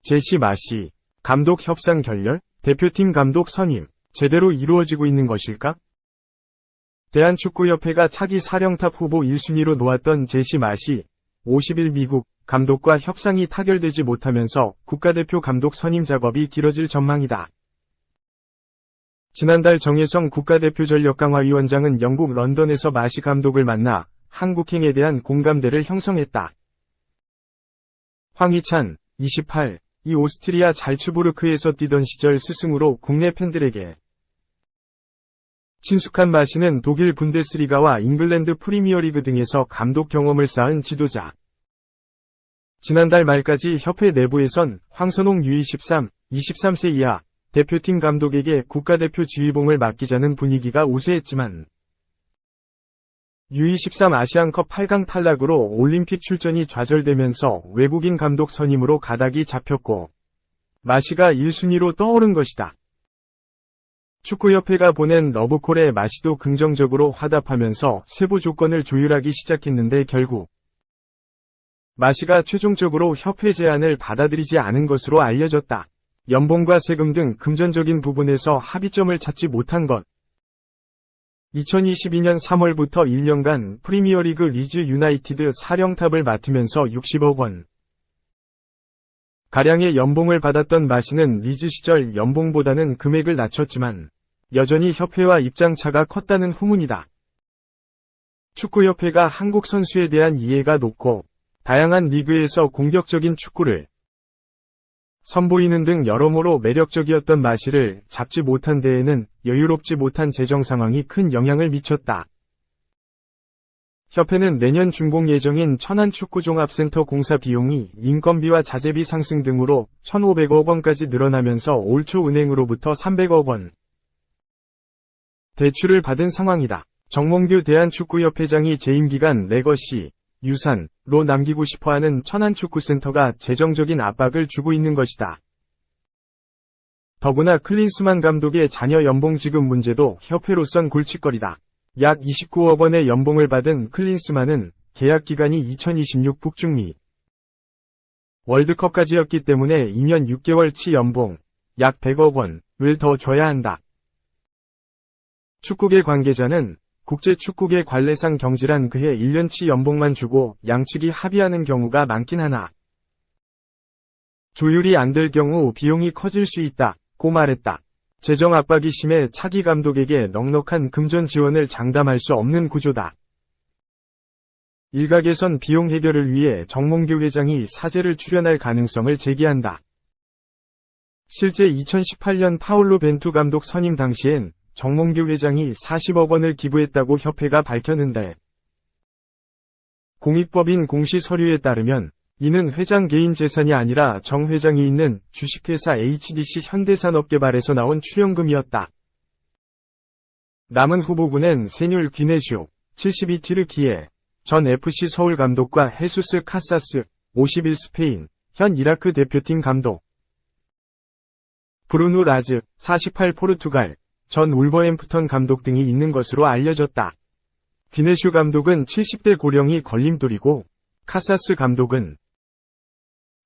제시 마시, 감독 협상 결렬, 대표팀 감독 선임, 제대로 이루어지고 있는 것일까? 대한축구협회가 차기 사령탑 후보 1순위로 놓았던 제시 마시, 50일 미국 감독과 협상이 타결되지 못하면서 국가대표 감독 선임 작업이 길어질 전망이다. 지난달 정혜성 국가대표 전력강화위원장은 영국 런던에서 마시 감독을 만나 한국행에 대한 공감대를 형성했다. 황희찬, 28, 이 오스트리아 잘츠부르크에서 뛰던 시절 스승으로 국내 팬들에게 친숙한 마시는 독일 분데스리가와 잉글랜드 프리미어리그 등에서 감독 경험을 쌓은 지도자. 지난달 말까지 협회 내부에선 황선홍 U23, 23세 이하 대표팀 감독에게 국가대표 지휘봉을 맡기자는 분위기가 우세했지만 U23 아시안컵 8강 탈락으로 올림픽 출전이 좌절되면서 외국인 감독 선임으로 가닥이 잡혔고 마시가 1순위로 떠오른 것이다. 축구협회가 보낸 러브콜에 마시도 긍정적으로 화답하면서 세부 조건을 조율하기 시작했는데 결국 마시가 최종적으로 협회 제안을 받아들이지 않은 것으로 알려졌다. 연봉과 세금 등 금전적인 부분에서 합의점을 찾지 못한 것. 2022년 3월부터 1년간 프리미어리그 리즈 유나이티드 사령탑을 맡으면서 60억 원 가량의 연봉을 받았던 마시는 리즈 시절 연봉보다는 금액을 낮췄지만 여전히 협회와 입장차가 컸다는 후문이다. 축구협회가 한국 선수에 대한 이해가 높고 다양한 리그에서 공격적인 축구를 선보이는 등 여러모로 매력적이었던 마시를 잡지 못한 데에는 여유롭지 못한 재정 상황이 큰 영향을 미쳤다. 협회는 내년 준공 예정인 천안축구종합센터 공사 비용이 인건비와 자재비 상승 등으로 1,500억 원까지 늘어나면서 올 초 은행으로부터 300억 원 대출을 받은 상황이다. 정몽규 대한축구협회장이 재임 기간 레거시, 유산로 남기고 싶어하는 천안축구센터가 재정적인 압박을 주고 있는 것이다. 더구나 클린스만 감독의 자녀 연봉 지급 문제도 협회로선 골칫거리다. 약 29억 원의 연봉을 받은 클린스만은 계약 기간이 2026 북중미 월드컵까지였기 때문에 2년 6개월치 연봉 약 100억 원을 더 줘야 한다. 축구계 관계자는 국제축구계 관례상 경질한 그해 1년치 연봉만 주고 양측이 합의하는 경우가 많긴 하나 조율이 안 될 경우 비용이 커질 수 있다고 말했다. 재정 압박이 심해 차기 감독에게 넉넉한 금전 지원을 장담할 수 없는 구조다. 일각에선 비용 해결을 위해 정몽규 회장이 사재를 출연할 가능성을 제기한다. 실제 2018년 파울로 벤투 감독 선임 당시엔 정몽규 회장이 40억 원을 기부했다고 협회가 밝혔는데 공익법인 공시서류에 따르면 이는 회장 개인 재산이 아니라 정 회장이 있는 주식회사 HDC 현대산업개발에서 나온 출연금이었다. 남은 후보군엔 세뉴얼 귀네슈, 72 튀르키예, 전 FC 서울 감독과 헤수스 카사스, 51 스페인, 현 이라크 대표팀 감독, 브루누 라즈, 48 포르투갈, 전 울버햄프턴 감독 등이 있는 것으로 알려졌다. 귀네슈 감독은 70대 고령이 걸림돌이고 카사스 감독은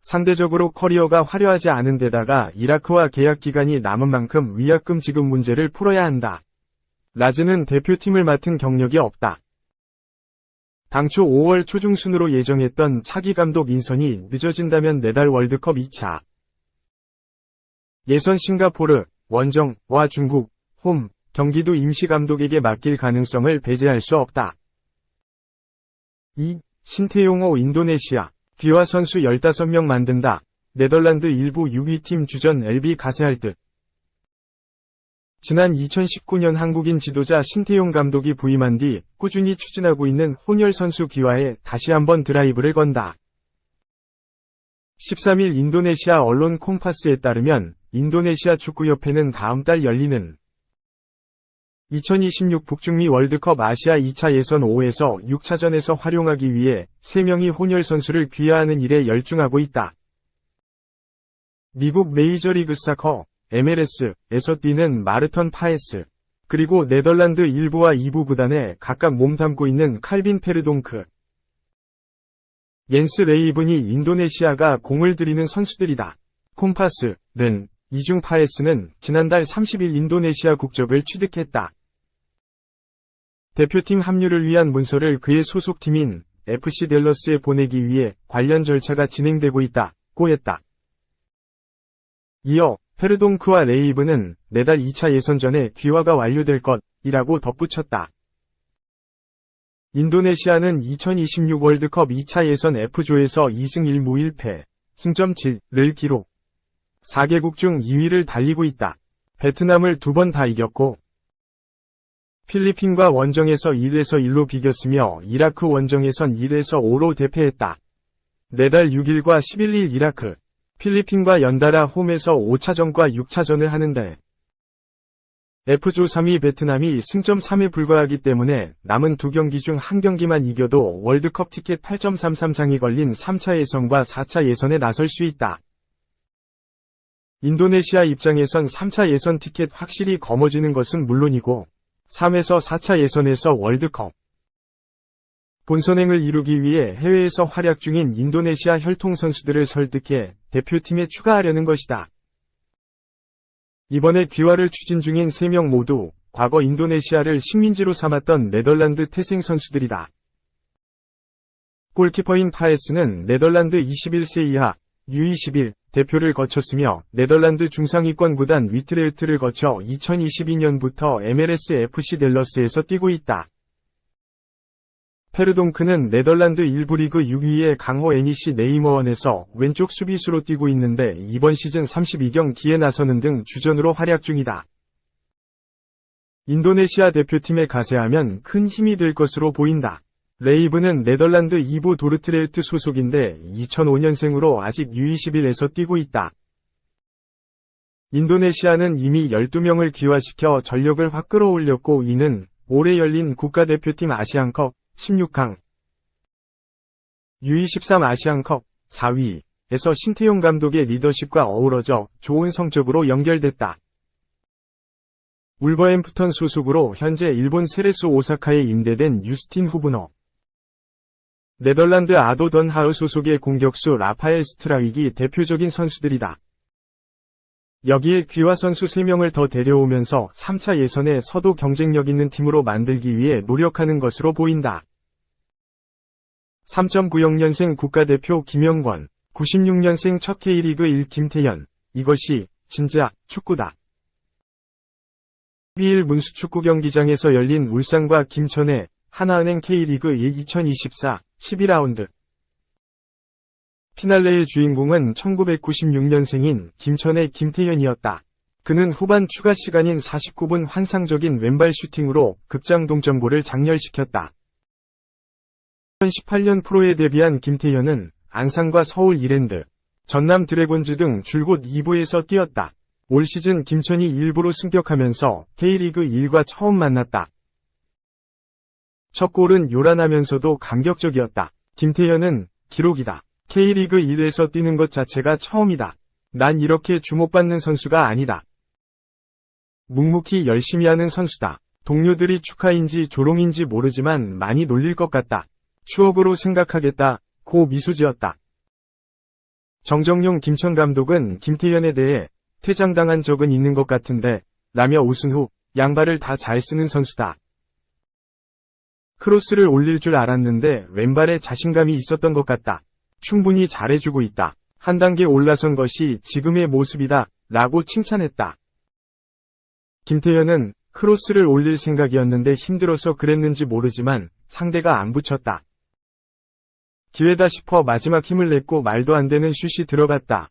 상대적으로 커리어가 화려하지 않은 데다가 이라크와 계약 기간이 남은 만큼 위약금 지급 문제를 풀어야 한다. 라즈는 대표팀을 맡은 경력이 없다. 당초 5월 초중순으로 예정했던 차기 감독 인선이 늦어진다면 내달 월드컵 2차 예선 싱가포르, 원정과 중국, 홈 경기도 임시감독에게 맡길 가능성을 배제할 수 없다. 2. 신태용호 인도네시아 귀화 선수 15명 만든다. 네덜란드 일부 6위팀 주전 LB 가세할 듯. 지난 2019년 한국인 지도자 신태용 감독이 부임한 뒤 꾸준히 추진하고 있는 혼혈 선수 귀화에 다시 한번 드라이브를 건다. 13일 인도네시아 언론 콩파스에 따르면 인도네시아 축구협회는 다음 달 열리는 2026 북중미 월드컵 아시아 2차 예선 5에서 6차전에서 활용하기 위해 3명의 혼혈 선수를 귀화하는 일에 열중하고 있다. 미국 메이저리그 사커 MLS에서 뛰는 마르턴 파에스, 그리고 네덜란드 1부와 2부 구단에 각각 몸담고 있는 칼빈 페르동크, 옌스 레이븐이 인도네시아가 공을 들이는 선수들이다. 콤파스는 이중 파에스는 지난달 30일 인도네시아 국적을 취득했다. 대표팀 합류를 위한 문서를 그의 소속팀인 FC 댈러스에 보내기 위해 관련 절차가 진행되고 있다고 했다. 이어 페르동크와 레이븐은 내달 2차 예선전에 귀화가 완료될 것이라고 덧붙였다. 인도네시아는 2026 월드컵 2차 예선 F조에서 2승 1무 1패, 승점 7를 기록. 4개국 중 2위를 달리고 있다. 베트남을 2번 다 이겼고, 필리핀과 원정에서 1에서 1로 비겼으며 이라크 원정에선 1에서 5로 대패했다. 내달 6일과 11일 이라크, 필리핀과 연달아 홈에서 5차전과 6차전을 하는데 F조 3위 베트남이 승점 3에 불과하기 때문에 남은 2경기 중 1경기만 이겨도 월드컵 티켓 8.33장이 걸린 3차 예선과 4차 예선에 나설 수 있다. 인도네시아 입장에선 3차 예선 티켓 확실히 거머쥐는 것은 물론이고 3에서 4차 예선에서 월드컵 본선행을 이루기 위해 해외에서 활약 중인 인도네시아 혈통 선수들을 설득해 대표팀에 추가하려는 것이다. 이번에 귀화를 추진 중인 3명 모두 과거 인도네시아를 식민지로 삼았던 네덜란드 태생 선수들이다. 골키퍼인 파에스는 네덜란드 21세 이하 U21 대표를 거쳤으며 네덜란드 중상위권 구단 위트레흐트를 거쳐 2022년부터 MLS FC 댈러스에서 뛰고 있다. 페르동크는 네덜란드 1부 리그 6위의 강호 NEC 네이머원에서 왼쪽 수비수로 뛰고 있는데 이번 시즌 32경기에 나서는 등 주전으로 활약 중이다. 인도네시아 대표팀에 가세하면 큰 힘이 될 것으로 보인다. 레이븐은 네덜란드 2부 도르트레흐트 소속인데 2005년생으로 아직 U21에서 뛰고 있다. 인도네시아는 이미 12명을 귀화시켜 전력을 확 끌어올렸고 이는 올해 열린 국가대표팀 아시안컵 16강, U23 아시안컵 4위에서 신태용 감독의 리더십과 어우러져 좋은 성적으로 연결됐다. 울버햄프턴 소속으로 현재 일본 세레스 오사카에 임대된 유스틴 후브너, 네덜란드 아도 던 하흐 소속의 공격수 라파엘 스트라윅이 대표적인 선수들이다. 여기에 귀화 선수 3명을 더 데려오면서 3차 예선에 서도 경쟁력 있는 팀으로 만들기 위해 노력하는 것으로 보인다. 3.90년생 국가대표 김영권, 96년생 첫 K리그 1 김태현, 이것이 진짜 축구다. 12일 문수축구 경기장에서 열린 울산과 김천의 하나은행 K리그 1 2024 12라운드. 피날레의 주인공은 1996년생인 김천의 김태현이었다. 그는 후반 추가 시간인 49분 환상적인 왼발 슈팅으로 극장 동점골을 장렬시켰다. 2018년 프로에 데뷔한 김태현은 안산과 서울 이랜드, 전남 드래곤즈 등 줄곧 2부에서 뛰었다. 올 시즌 김천이 1부로 승격하면서 K리그 1과 처음 만났다. 첫 골은 요란하면서도 감격적이었다. 김태현은 기록이다. K리그 1에서 뛰는 것 자체가 처음이다. 난 이렇게 주목받는 선수가 아니다. 묵묵히 열심히 하는 선수다. 동료들이 축하인지 조롱인지 모르지만 많이 놀릴 것 같다. 추억으로 생각하겠다. 고 미소 지었다. 정정용 김천 감독은 김태현에 대해 퇴장당한 적은 있는 것 같은데 라며 우승 후 양발을 다 잘 쓰는 선수다. 크로스를 올릴 줄 알았는데 왼발에 자신감이 있었던 것 같다. 충분히 잘해주고 있다. 한 단계 올라선 것이 지금의 모습이다. 라고 칭찬했다. 김태현은 크로스를 올릴 생각이었는데 힘들어서 그랬는지 모르지만 상대가 안 붙였다. 기회다 싶어 마지막 힘을 냈고 말도 안 되는 슛이 들어갔다.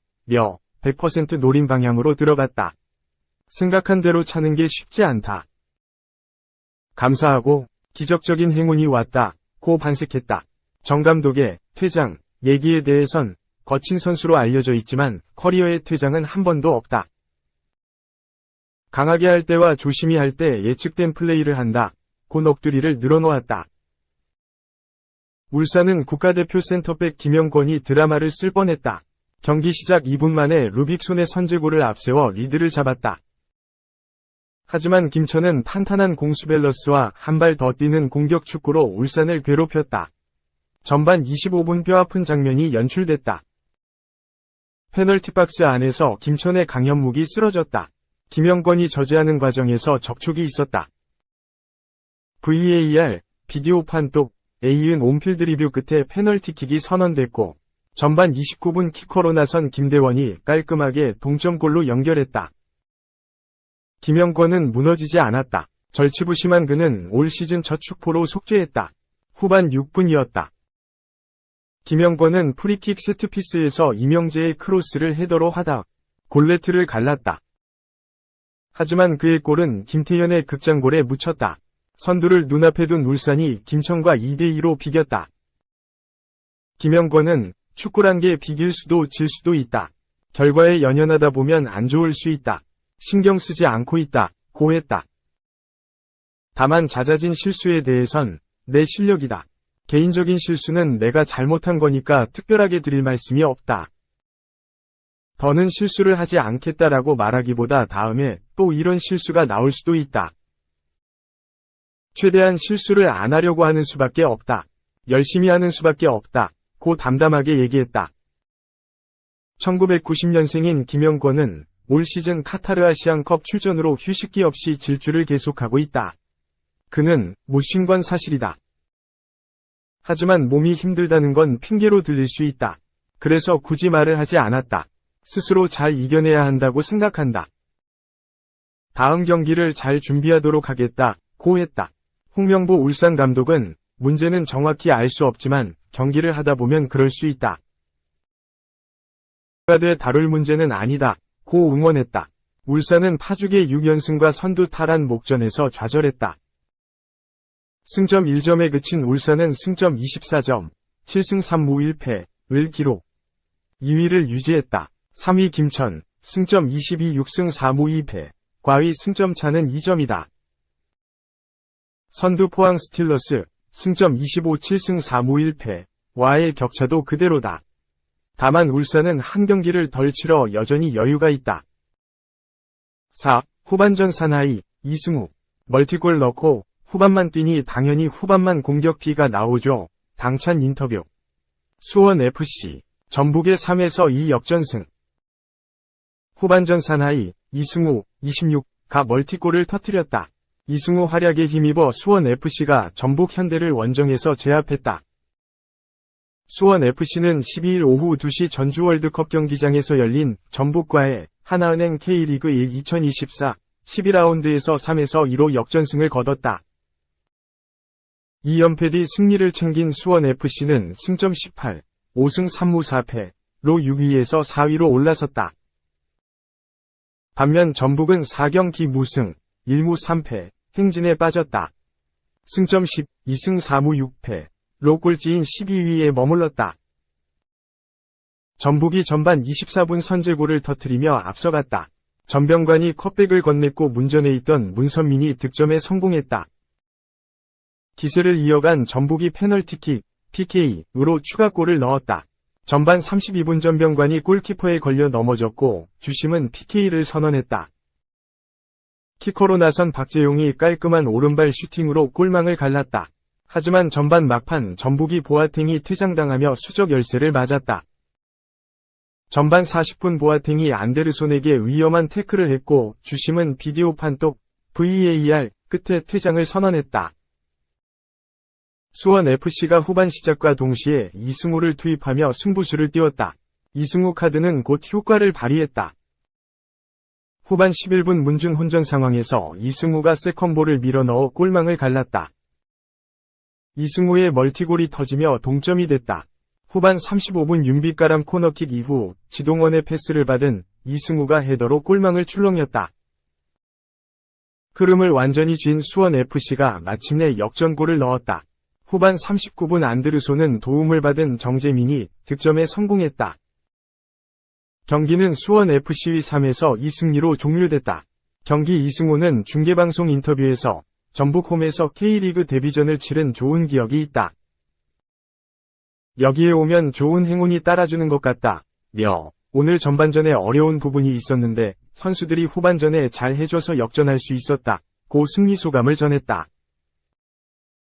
100% 노린 방향으로 들어갔다. 생각한 대로 차는 게 쉽지 않다. 감사하고 기적적인 행운이 왔다. 고 반색했다. 정 감독의 퇴장 얘기에 대해선 거친 선수로 알려져 있지만 커리어의 퇴장은 한 번도 없다. 강하게 할 때와 조심히 할 때 예측된 플레이를 한다. 고 넋두리를 늘어놓았다. 울산은 국가대표 센터백 김영권이 드라마를 쓸 뻔했다. 경기 시작 2분 만에 루빅손의 선제골을 앞세워 리드를 잡았다. 하지만 김천은 탄탄한 공수 밸런스와 한 발 더 뛰는 공격 축구로 울산을 괴롭혔다. 전반 25분 뼈아픈 장면이 연출됐다. 페널티 박스 안에서 김천의 강현묵이 쓰러졌다. 김영권이 저지하는 과정에서 접촉이 있었다. VAR, 비디오 판독, 이은 온필드 리뷰 끝에 페널티킥이 선언됐고 전반 29분 키커로 나선 김대원이 깔끔하게 동점골로 연결했다. 김영권은 무너지지 않았다. 절치부심한 그는 올 시즌 첫 축포로 속죄했다. 후반 6분이었다. 김영권은 프리킥 세트피스에서 이명재의 크로스를 헤더로 하다 골네트를 갈랐다. 하지만 그의 골은 김태현의 극장골에 묻혔다. 선두를 눈앞에 둔 울산이 김천과 2대2로 비겼다. 김영권은 축구란 게 비길 수도 질 수도 있다. 결과에 연연하다 보면 안 좋을 수 있다. 신경 쓰지 않고 있다. 고했다. 다만 잦아진 실수에 대해선 내 실력이다. 개인적인 실수는 내가 잘못한 거니까 특별하게 드릴 말씀이 없다. 더는 실수를 하지 않겠다라고 말하기보다 다음에 또 이런 실수가 나올 수도 있다. 최대한 실수를 안 하려고 하는 수밖에 없다. 열심히 하는 수밖에 없다. 고 담담하게 얘기했다. 1990년생인 김영권은 올 시즌 카타르 아시안컵 출전으로 휴식기 없이 질주를 계속하고 있다. 그는 못 쉰 건 사실이다. 하지만 몸이 힘들다는 건 핑계로 들릴 수 있다. 그래서 굳이 말을 하지 않았다. 스스로 잘 이겨내야 한다고 생각한다. 다음 경기를 잘 준비하도록 하겠다. 고 했다. 홍명보 울산 감독은 문제는 정확히 알 수 없지만 경기를 하다 보면 그럴 수 있다. 돼 다룰 문제는 아니다. 고 응원했다. 울산은 파죽의 6연승과 선두 탈환 목전에서 좌절했다. 승점 1점에 그친 울산은 승점 24점, 7승 3무 1패를 기록. 2위를 유지했다. 3위 김천, 승점 22 6승 4무 2패, 과위 승점 차는 2점이다. 선두 포항 스틸러스, 승점 25 7승 4무 1패, 와의 격차도 그대로다. 다만 울산은 한 경기를 덜 치러 여전히 여유가 있다. 4. 후반전 사나이, 이승우. 멀티골 넣고 후반만 뛰니 당연히 후반만 공격비가 나오죠. 당찬 인터뷰. 수원FC, 전북의 3에서 2 역전승. 후반전 사나이, 이승우, 26가 멀티골을 터뜨렸다. 이승우 활약에 힘입어 수원FC가 전북 현대를 원정에서 제압했다. 수원FC는 12일 오후 2시 전주 월드컵 경기장에서 열린 전북과의 하나은행 K리그 1 2024 12라운드에서 3에서 2로 역전승을 거뒀다. 2연패 뒤 승리를 챙긴 수원FC는 승점 18, 5승 3무 4패로 6위에서 4위로 올라섰다. 반면 전북은 4경기 무승, 1무 3패, 행진에 빠졌다. 승점 10, 2승 4무 6패로 꼴찌인 12위에 머물렀다. 전북이 전반 24분 선제골을 터뜨리며 앞서갔다. 전병관이 컵백을 건넸고 문전에 있던 문선민이 득점에 성공했다. 기세를 이어간 전북이 페널티킥, PK으로 추가골을 넣었다. 전반 32분 전병관이 골키퍼에 걸려 넘어졌고 주심은 PK를 선언했다. 키커로 나선 박재용이 깔끔한 오른발 슈팅으로 골망을 갈랐다. 하지만 전반 막판 전북이 보아탱이 퇴장당하며 수적 열세를 맞았다. 전반 40분 보아탱이 안데르손에게 위험한 태클을 했고 주심은 비디오 판독 VAR 끝에 퇴장을 선언했다. 수원FC가 후반 시작과 동시에 이승우를 투입하며 승부수를 띄웠다. 이승우 카드는 곧 효과를 발휘했다. 후반 11분 문준 혼전 상황에서 이승우가 세컨볼을 밀어넣어 골망을 갈랐다. 이승우의 멀티골이 터지며 동점이 됐다. 후반 35분 윤빛가람 코너킥 이후 지동원의 패스를 받은 이승우가 헤더로 골망을 출렁였다. 흐름을 완전히 쥔 수원FC가 마침내 역전골을 넣었다. 후반 39분 안드르손은 도움을 받은 정재민이 득점에 성공했다. 경기는 수원FC의 3에서 2 승리로 종료됐다. 경기 이승우는 중계방송 인터뷰에서 전북 홈에서 K리그 데뷔전을 치른 좋은 기억이 있다. 여기에 오면 좋은 행운이 따라주는 것 같다. 오늘 전반전에 어려운 부분이 있었는데 선수들이 후반전에 잘 해줘서 역전할 수 있었다. 고 승리 소감을 전했다.